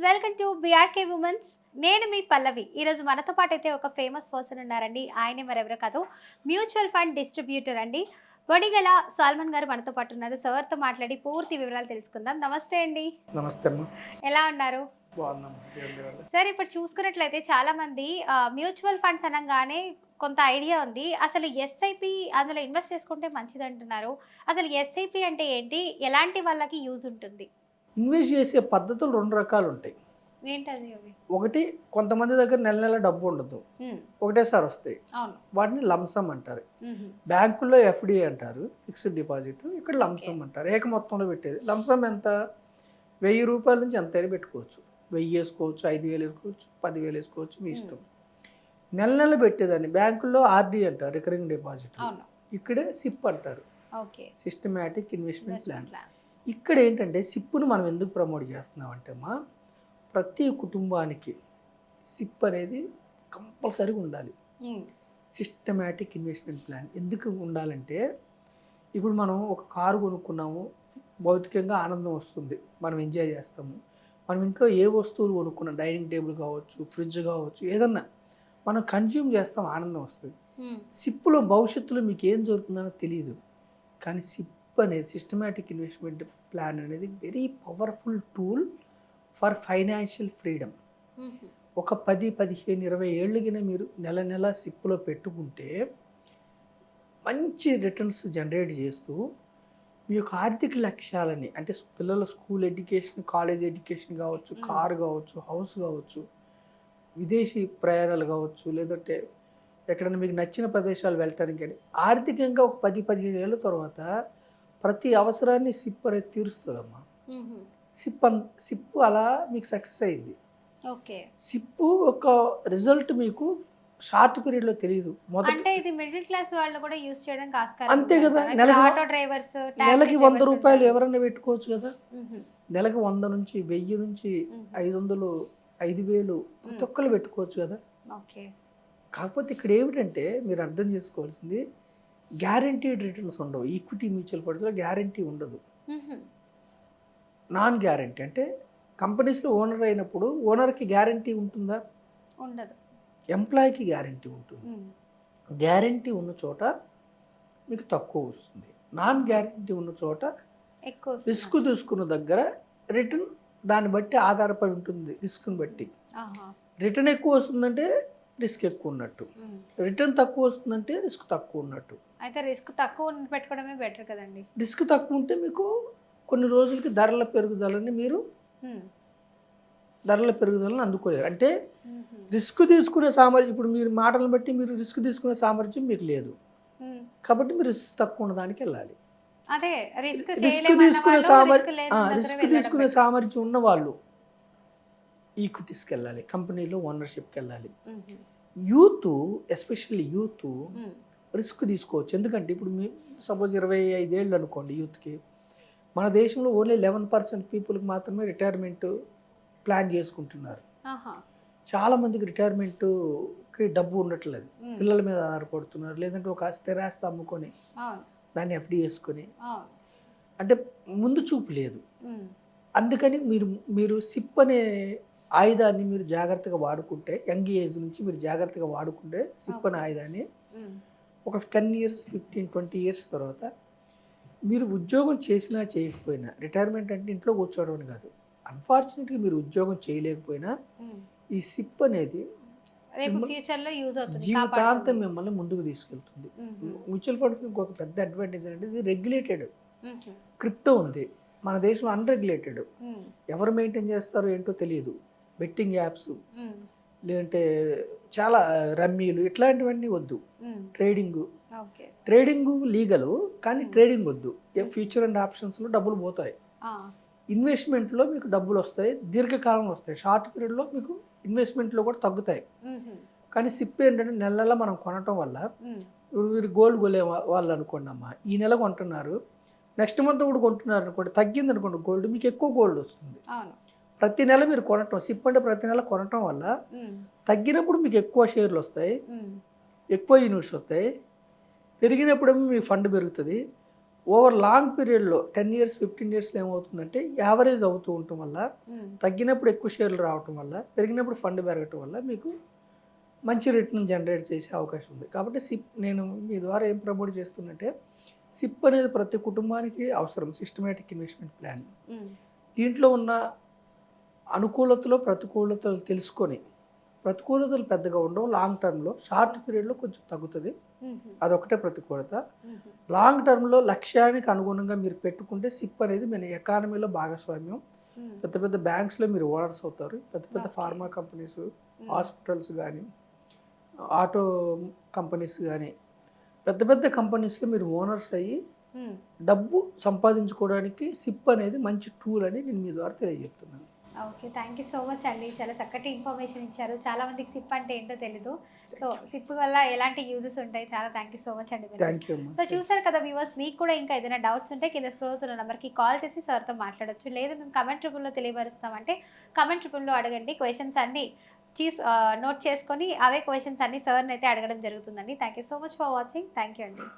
Welcome to BRK women's. నేను మీ పల్లవి. ఈరోజు మనతో పాటు అయితే ఒక ఫేమస్ పర్సన్ ఉన్నారండి. ఆయనే మరెవరో కాదు, మ్యూచువల్ ఫండ్ డిస్ట్రిబ్యూటర్ అండి. బొడిగెల సాల్మన్ గారు మనతో పాటు ఉన్నారు. సార్తో మాట్లాడి పూర్తి వివరాలు తెలుసుకుందాం. నమస్తే అండి. నమస్తే అమ్మ. ఎలా ఉన్నారు? బాగున్నాం. దేవుని దయ వల్ల. సార్, ఇప్పుడు చూసుకున్నట్లయితే చాలా మంది మ్యూచువల్ ఫండ్స్ అనగానే కొంత ఐడియా ఉంది. అసలు ఎస్ఐపి అందులో ఇన్వెస్ట్ చేసుకుంటే మంచిది అంటున్నారు. అసలు ఎస్ఐపి అంటే ఏంటి? ఎలాంటి వాళ్ళకి యూజ్ ఉంటుంది? ఇన్వెస్ట్ చేసే పద్ధతులు 2 రకాలు ఉంటాయి. ఏంటది అవి? ఒకటి, కొంతమంది దగ్గర నెల నెల డబ్బు ఉండదు, ఒకటేసారి వస్తాయి. అవును. వాటిని లంసమ్ అంటారు. మ్మ్. బ్యాంకుల్లో ఎఫ్డి అంటారు, ఫిక్స్డ్ డిపాజిట్. ఇక్కడ లంసమ్ Okay. అంటారు, ఏక మొత్తంలో పెట్టేది. లంసమ్ ఎంత? 1000 రూపాయల నుంచి ఎంతైనా పెట్టుకోవచ్చు. 1000 వేసుకోవచ్చు, 5000 వేసుకోవచ్చు, 10,000 వేసుకోవచ్చు, మీ ఇష్టం. నెల నెల పెట్టేదాన్ని బ్యాంకుల్లో ఆర్డి అంటారు, రికరింగ్ డిపాజిట్. అవును. ఇక్కడే సిప్ అంటారు, okay. Systematic investment plan. Plan. ఇక్కడ ఏంటంటే సిప్ను మనం ఎందుకు ప్రమోట్ చేస్తున్నామంటే అమ్మా, ప్రతి కుటుంబానికి సిప్ అనేది కంపల్సరీగా ఉండాలి. సిస్టమాటిక్ ఇన్వెస్ట్మెంట్ ప్లాన్ ఎందుకు ఉండాలంటే, ఇప్పుడు మనం ఒక కారు కొనుక్కున్నాము, భౌతికంగా ఆనందం వస్తుంది, మనం ఎంజాయ్ చేస్తాము. మనం ఇంట్లో ఏ వస్తువులు కొనుక్కున్నాం, డైనింగ్ టేబుల్ కావచ్చు, ఫ్రిడ్జ్ కావచ్చు, ఏదన్నా మనం కన్జ్యూమ్ చేస్తాం, ఆనందం వస్తుంది. సిప్లో భవిష్యత్తులో మీకు ఏం జరుగుతుందో తెలియదు, కానీ సిప్ అనేది, సిస్టమాటిక్ ఇన్వెస్ట్మెంట్ ప్లాన్ అనేది very powerful tool for financial freedom. ఒక 10, 15, 20 ఏళ్ళకిన మీరు నెల నెల సిప్లో పెట్టుకుంటే మంచి రిటర్న్స్ జనరేట్ చేస్తూ మీ యొక్క ఆర్థిక లక్ష్యాలని, అంటే పిల్లల స్కూల్ ఎడ్యుకేషన్, కాలేజ్ ఎడ్యుకేషన్ కావచ్చు, కారు కావచ్చు, హౌస్ కావచ్చు, విదేశీ ప్రయాణాలు కావచ్చు, లేదంటే ఎక్కడైనా మీకు నచ్చిన ప్రదేశాలు వెళ్ళటానికి, కానీ ఆర్థికంగా ఒక 10, 15 ఏళ్ళ తర్వాత ప్రతి అవసరాన్ని సిప్ అనేది తీరుస్తుందమ్మా. సిప్ అలా మీకు సక్సెస్ అయింది. ఓకే. సిప్ ఒక రిజల్ట్ మీకు షార్ట్ పీరియడ్లో తెలియదు. అంటే ఇది మిడిల్ క్లాస్ వాళ్ళు కూడా యూస్ చేయడానికి ఆస్కారం అంతే ఉంది కదా. అంటారా? నెలకి ఇప్పుడు ఆటో డ్రైవర్స్, నెలకి 100 రూపాయలు ఎవరన్నా పెట్టుకోవచ్చు కదా. నెలకి 100 నుంచి 1000 నుంచి 500, 5000 ప్రతి ఒక్కరు పెట్టుకోవచ్చు కదా. ఓకే. కాకపోతే ఇక్కడ ఏమిటంటే మీరు అర్థం చేసుకోవాల్సింది, గ్యారంటీడ్ రిటర్న్స్ ఉండవు. ఈక్విటీ మ్యూచువల్ ఫండ్స్లో గ్యారంటీ ఉండదు. నాన్ గ్యారంటీ అంటే కంపెనీస్లో ఓనర్ అయినప్పుడు ఓనర్కి గ్యారంటీ ఉంటుందా? ఉండదు. ఎంప్లాయీకి గ్యారంటీ ఉంటుంది. గ్యారంటీ ఉన్న చోట మీకు తక్కువ వస్తుంది, నాన్ గ్యారంటీ ఉన్న చోట ఎక్కువ రిస్క్ తీసుకున్న దగ్గర రిటర్న్ దాన్ని బట్టి ఆధారపడి ఉంటుంది. రిస్క్ని బట్టి రిటర్న్ ఎక్కువ వస్తుందంటే రిస్క్ ఎక్కువ ఉన్నట్టు, రిటర్న్ తక్కువ వస్తుందంటే రిస్క్ తక్కువ ఉన్నట్టు. అయితే రిస్క్ తక్కువ పెట్టుకోవడమే బెటర్ కదండి. రిస్క్ తక్కువ ఉంటే మీకు కొన్ని రోజులకి ధరల పెరుగుదలని అందుకోలేరు. అంటే రిస్క్ తీసుకునే సామర్థ్యం, ఇప్పుడు మీరు మాటలను బట్టి మీరు రిస్క్ తీసుకునే సామర్థ్యం మీకు లేదు, కాబట్టి మీరు రిస్క్ తక్కువ ఉన్నదానికి వెళ్ళాలి. అదే రిస్క్ తీసుకునే సామర్థ్యం ఉన్న వాళ్ళు ఈక్విటీస్కి వెళ్ళాలి, కంపెనీలో ఓనర్షిప్కి వెళ్ళాలి. యూత్, ఎస్పెషల్లీ యూత్ రిస్క్ తీసుకోవచ్చు. ఎందుకంటే ఇప్పుడు మీ సపోజ్ 25 ఏళ్ళు అనుకోండి యూత్కి, మన దేశంలో ఓన్లీ 11% పీపుల్కి మాత్రమే రిటైర్మెంట్ ప్లాన్ చేసుకుంటున్నారు. చాలామందికి రిటైర్మెంట్కి డబ్బు ఉండట్లేదు, పిల్లల మీద ఆధారపడుతున్నారు, లేదంటే ఒక స్థిరాస్తి అమ్ముకొని దాన్ని ఎఫ్డి చేసుకొని, అంటే ముందు చూపు లేదు. అందుకని మీరు సిప్ అనే ఆయుధాన్ని మీరు జాగ్రత్తగా వాడుకుంటే, యంగ్ ఏజ్ నుంచి మీరు జాగ్రత్తగా వాడుకుంటే సిప్ అనే ఆయుధాన్ని ఒక 10 years, 15, 20 years తర్వాత మీరు ఉద్యోగం చేసినా చేయకపోయినా, రిటైర్మెంట్ అంటే ఇంట్లో కూర్చోవడం అని కాదు, అన్ఫార్చునేట్గా మీరు ఉద్యోగం చేయలేకపోయినా ఈ సిప్ అనేది జీవితాంతం మిమ్మల్ని ముందుకు తీసుకెళ్తుంది. మ్యూచువల్ ఫండ్స్ ఇంకొక పెద్ద అడ్వాంటేజ్ అంటే ఇది రెగ్యులేటెడ్. క్రిప్టో ఉంది మన దేశంలో, అన్రెగ్యులేటెడ్. ఎవరు మెయింటైన్ చేస్తారో ఏంటో తెలియదు. బెట్టింగ్ యాప్స్, లేదంటే చాలా రమ్మీలు, ఇట్లాంటివన్నీ వద్దు. ట్రేడింగ్ లీగల్, కానీ ట్రేడింగ్ వద్దు. ఫ్యూచర్ అండ్ ఆప్షన్స్లో డబ్బులు పోతాయి. ఇన్వెస్ట్మెంట్లో మీకు డబ్బులు వస్తాయి, దీర్ఘకాలంలో వస్తాయి. షార్ట్ పీరియడ్లో మీకు ఇన్వెస్ట్మెంట్లో కూడా తగ్గుతాయి. కానీ సిప్ ఏంటంటే నెల నెల మనం కొనటం వల్ల, ఇప్పుడు మీరు గోల్డ్ కొనే వాళ్ళు అనుకోండి అమ్మా, ఈ నెల కొంటున్నారు, నెక్స్ట్ మంత్ కూడా కొంటున్నారు అనుకోండి, తగ్గింది అనుకోండి గోల్డ్, మీకు ఎక్కువ గోల్డ్ వస్తుంది. ప్రతి నెల మీరు కొనటం, సిప్ అంటే ప్రతి నెల కొనటం వల్ల తగ్గినప్పుడు మీకు ఎక్కువ షేర్లు వస్తాయి, ఎక్కువ యూనిట్స్ వస్తాయి. పెరిగినప్పుడేమో మీ ఫండ్ పెరుగుతుంది. ఓవర్ లాంగ్ పీరియడ్లో 10 ఇయర్స్ 15 ఇయర్స్లో ఏమవుతుందంటే యావరేజ్ అవుతూ ఉండటం వల్ల, తగ్గినప్పుడు ఎక్కువ షేర్లు రావటం వల్ల, పెరిగినప్పుడు ఫండ్ పెరగటం వల్ల మీకు మంచి రిటర్న్ జనరేట్ చేసే అవకాశం ఉంది. కాబట్టి సిప్ నేను మీ ద్వారా ఏం ప్రమోట్ చేస్తున్నట్టే, సిప్ అనేది ప్రతి కుటుంబానికి అవసరం. Systematic investment plan. దీంట్లో ఉన్న అనుకూలతలు ప్రతికూలతలు తెలుసుకొని, ప్రతికూలతలు పెద్దగా ఉండవు. లాంగ్ టర్మ్లో, షార్ట్ పీరియడ్లో కొంచెం తగ్గుతుంది. అదొకటే ప్రతికూలత. లాంగ్ టర్మ్లో లక్ష్యానికి అనుగుణంగా మీరు పెట్టుకుంటే సిప్ అనేది మన ఎకానమీలో భాగస్వామ్యం. పెద్ద పెద్ద బ్యాంక్స్లో మీరు ఓనర్స్ అవుతారు. పెద్ద పెద్ద ఫార్మా కంపెనీస్, హాస్పిటల్స్ కానీ, ఆటో కంపెనీస్ కానీ, పెద్ద పెద్ద కంపెనీస్లో మీరు ఓనర్స్ అయ్యి డబ్బు సంపాదించుకోవడానికి సిప్ అనేది మంచి టూల్ అని నేను మీ ద్వారా తెలియజెప్తున్నాను. Okay, thank you so much అండి. చాలా చక్కటి ఇన్ఫర్మేషన్ ఇచ్చారు. చాలా మందికి సిప్ అంటే ఏంటో తెలీదు. సో సిప్ వల్ల ఎలాంటి యూజెస్ ఉంటాయి. చాలా థ్యాంక్ యూ సో మచ్ అండి. Thank you. సో చూసారు కదా వ్యూవర్స్, మీకు కూడా ఇంకా ఏదైనా డౌట్స్ ఉంటే కింద స్క్రోల్ అవుతున్న నెంబర్కి కాల్ చేసి సార్తో మాట్లాడొచ్చు. లేదు మేము కమెంట్ రూపంలో తెలియపరుస్తామంటే కమెంట్ రూపంలో అడగండి. క్వశ్చన్స్ అన్నీ నోట్ చేసుకొని అవే క్వశ్చన్స్ అన్ని సార్ని అయితే అడగడం జరుగుతుందండి. Thank you so much for watching. Thank you అండి.